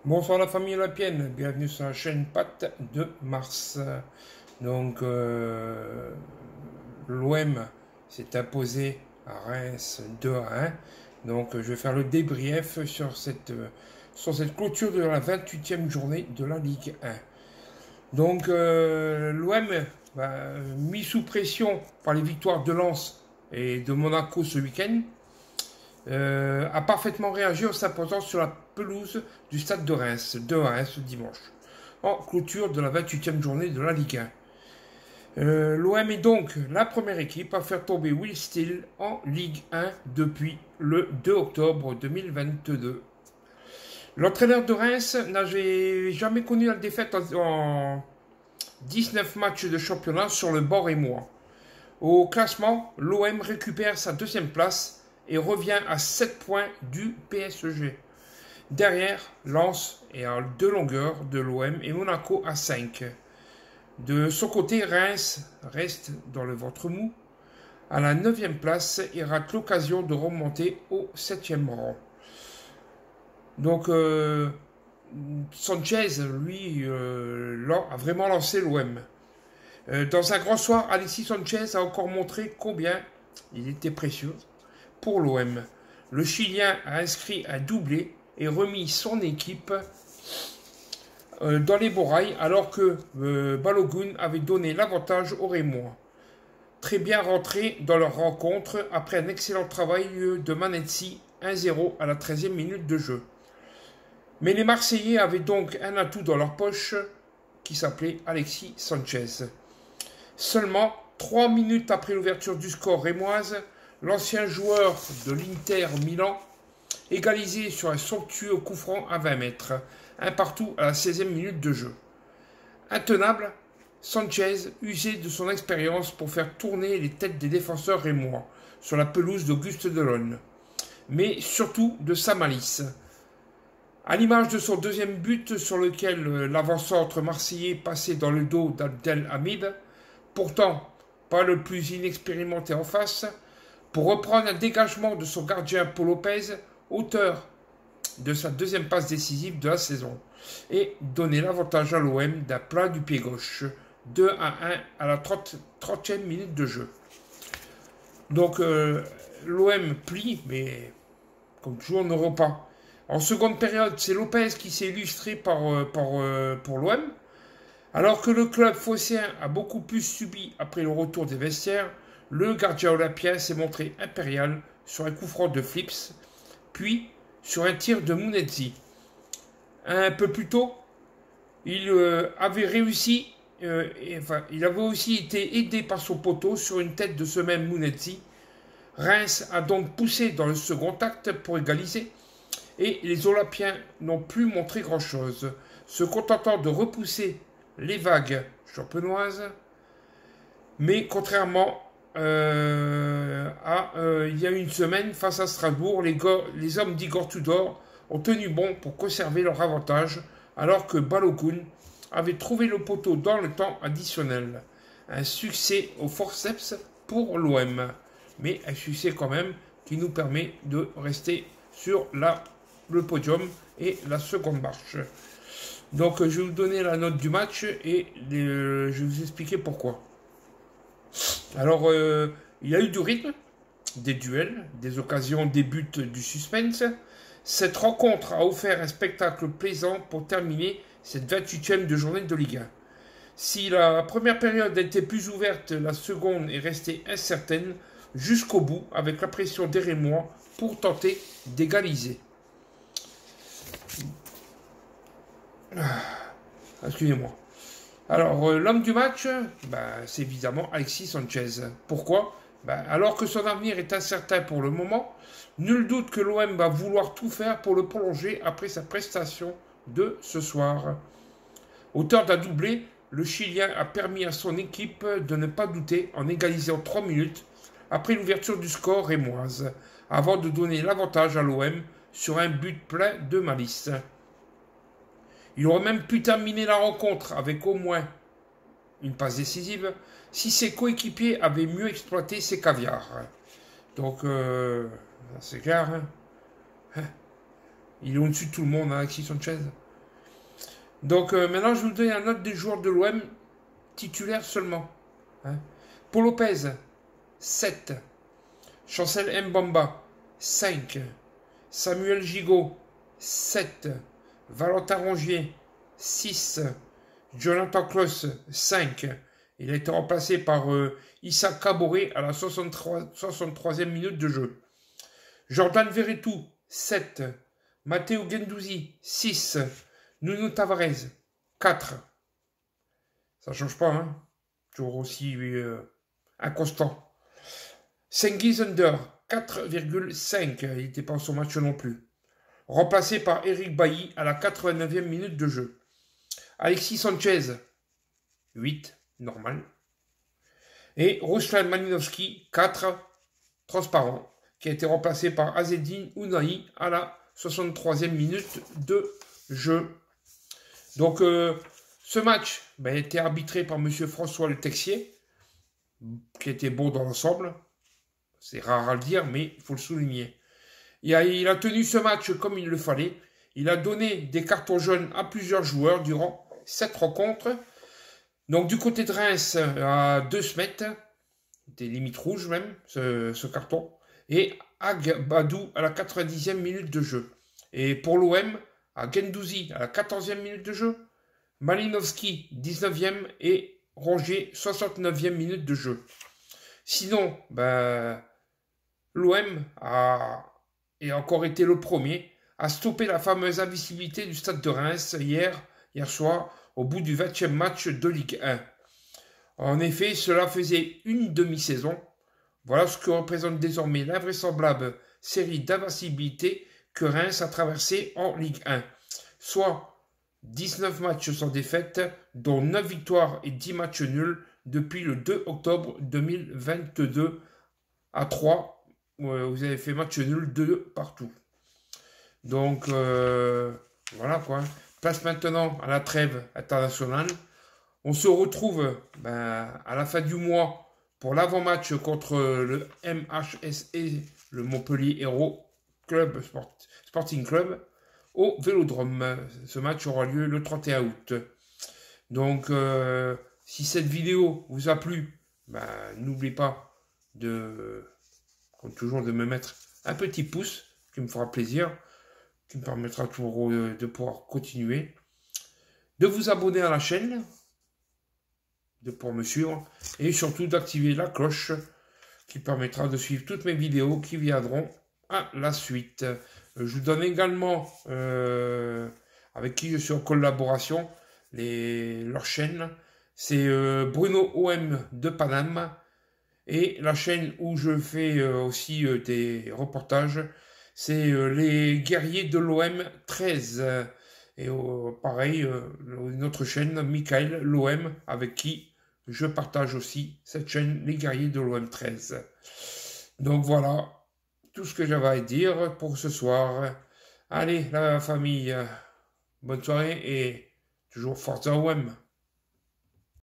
Bonsoir la famille Lapienne, bienvenue sur la chaîne Pat de Mars. Donc l'OM s'est imposé à Reims 2-1. Donc je vais faire le débrief sur cette clôture de la 28e journée de la Ligue 1. Donc l'OM, mis sous pression par les victoires de Lens et de Monaco ce week-end, a parfaitement réagi en s'imposant sur la pelouse du stade de Reims, 2-1 ce dimanche, en clôture de la 28e journée de la Ligue 1. L'OM est donc la première équipe à faire tomber Will Steele en Ligue 1 depuis le 2 octobre 2022. L'entraîneur de Reims n'avait jamais connu la défaite en 19 matchs de championnat sur le bord rémois. Au classement, l'OM récupère sa deuxième place et revient à 7 points du PSG. Derrière, Lens est à 2 longueurs de l'OM et Monaco à 5. De son côté, Reims reste dans le ventre mou à la 9e place et rate l'occasion de remonter au 7e rang. Donc, Sanchez, lui, a vraiment lancé l'OM. Dans un grand soir, Alexis Sanchez a encore montré combien il était précieux pour l'OM. Le Chilien a inscrit un doublé et remis son équipe dans les beaux rails alors que Balogun avait donné l'avantage aux Rémois. Très bien rentrés dans leur rencontre après un excellent travail de Manetsi, 1-0 à la 13e minute de jeu. Mais les Marseillais avaient donc un atout dans leur poche qui s'appelait Alexis Sanchez. Seulement 3 minutes après l'ouverture du score rémoise, l'ancien joueur de l'Inter Milan égalisé sur un somptueux coup franc à 20 mètres, un partout à la 16e minute de jeu. Intenable, Sanchez usait de son expérience pour faire tourner les têtes des défenseurs rémois sur la pelouse d'Auguste Delon, mais surtout de sa malice. À l'image de son deuxième but sur lequel l'avant-centre marseillais passait dans le dos d'Abdelhamid, pourtant pas le plus inexpérimenté en face, pour reprendre un dégagement de son gardien Paul Lopez, auteur de sa deuxième passe décisive de la saison, et donner l'avantage à l'OM d'un plat du pied gauche, 2-1 à la 30e minute de jeu. Donc l'OM plie, mais comme toujours ne n'aura pas. En seconde période, c'est Lopez qui s'est illustré pour l'OM, alors que le club phocéen a beaucoup plus subi après le retour des vestiaires. Le gardien olympien s'est montré impérial sur un coup franc de Flips, puis sur un tir de Munetsi. Un peu plus tôt, il avait aussi été aidé par son poteau sur une tête de ce même Munetsi. Reims a donc poussé dans le second acte pour égaliser, et les Olympiens n'ont plus montré grand-chose, se contentant de repousser les vagues champenoises. Mais contrairement il y a une semaine, face à Strasbourg, les hommes d'Igor Tudor ont tenu bon pour conserver leur avantage, alors que Balogun avait trouvé le poteau dans le temps additionnel. Un succès au forceps pour l'OM, mais un succès quand même qui nous permet de rester sur le podium et la seconde marche. Donc je vais vous donner la note du match et je vais vous expliquer pourquoi. Alors, il y a eu du rythme, des duels, des occasions, des buts, du suspense. Cette rencontre a offert un spectacle plaisant pour terminer cette 28e de journée de Ligue 1. Si la première période a été plus ouverte, la seconde est restée incertaine jusqu'au bout avec la pression des Rémois pour tenter d'égaliser. Excusez-moi. Alors, l'homme du match, c'est évidemment Alexis Sanchez. Pourquoi? Alors que son avenir est incertain pour le moment, nul doute que l'OM va vouloir tout faire pour le prolonger après sa prestation de ce soir. Auteur d'un doublé, le Chilien a permis à son équipe de ne pas douter en égalisant 3 minutes après l'ouverture du score rémoise, avant de donner l'avantage à l'OM sur un but plein de malice. Il aurait même pu terminer la rencontre avec au moins une passe décisive si ses coéquipiers avaient mieux exploité ses caviars. Donc, c'est clair. Il est au-dessus de tout le monde, Alexis Sanchez. Donc maintenant, je vous donne la note des joueurs de l'OM titulaires seulement. Hein. Paul Lopez, 7. Chancel Mbamba, 5. Samuel Gigot, 7. Valentin Rongier, 6. Jonathan Klaus, 5. Il a été remplacé par Issa Kaboré à la 63e minute de jeu. Jordan Verretou, 7. Matteo Guendouzi, 6. Nuno Tavares, 4. Ça ne change pas, hein. Toujours aussi inconstant. Cengiz Under, 4,5. Il n'était pas en son match non plus. Remplacé par Eric Bailly à la 89e minute de jeu. Alexis Sanchez, 8, normal. Et Ruslan Malinovski, 4, transparent, qui a été remplacé par Azzedine Ounahi à la 63e minute de jeu. Donc, ce match a été arbitré par M. François Le Texier, qui était bon dans l'ensemble. C'est rare à le dire, mais il faut le souligner. Il a tenu ce match comme il le fallait. Il a donné des cartons jaunes à plusieurs joueurs durant cette rencontre. Donc, du côté de Reims, à 2 semaines, des limites rouges même, ce carton. Et Ag Badou à la 90e minute de jeu. Et pour l'OM, à Guendouzi à la 14e minute de jeu, Malinovski 19e et Rongier 69e minute de jeu. Sinon, l'OM a encore été le premier à stopper la fameuse invisibilité du stade de Reims hier soir au bout du 20e match de Ligue 1. En effet, cela faisait une demi-saison. Voilà ce que représente désormais l'invraisemblable série d'invincibilité que Reims a traversée en Ligue 1. Soit 19 matchs sans défaite, dont 9 victoires et 10 matchs nuls depuis le 2 octobre 2022 à 3. Vous avez fait match nul 2 partout. Donc, voilà quoi. Place maintenant à la trêve internationale. On se retrouve à la fin du mois pour l'avant-match contre le MHSE, le Montpellier Hérault Sporting Club, au Vélodrome. Ce match aura lieu le 31 août. Donc, si cette vidéo vous a plu, n'oubliez pas comme toujours, de me mettre un petit pouce, qui me fera plaisir, qui me permettra toujours de pouvoir continuer, de vous abonner à la chaîne, de pouvoir me suivre, et surtout d'activer la cloche, qui permettra de suivre toutes mes vidéos qui viendront à la suite. Je vous donne également, avec qui je suis en collaboration, leur chaîne, c'est Bruno OM de Paname, et la chaîne où je fais aussi des reportages, c'est les guerriers de l'OM 13. Et pareil, une autre chaîne, Michael l'OM, avec qui je partage aussi cette chaîne, les guerriers de l'OM 13. Donc voilà, tout ce que j'avais à dire pour ce soir. Allez, la famille, bonne soirée et toujours Forza OM.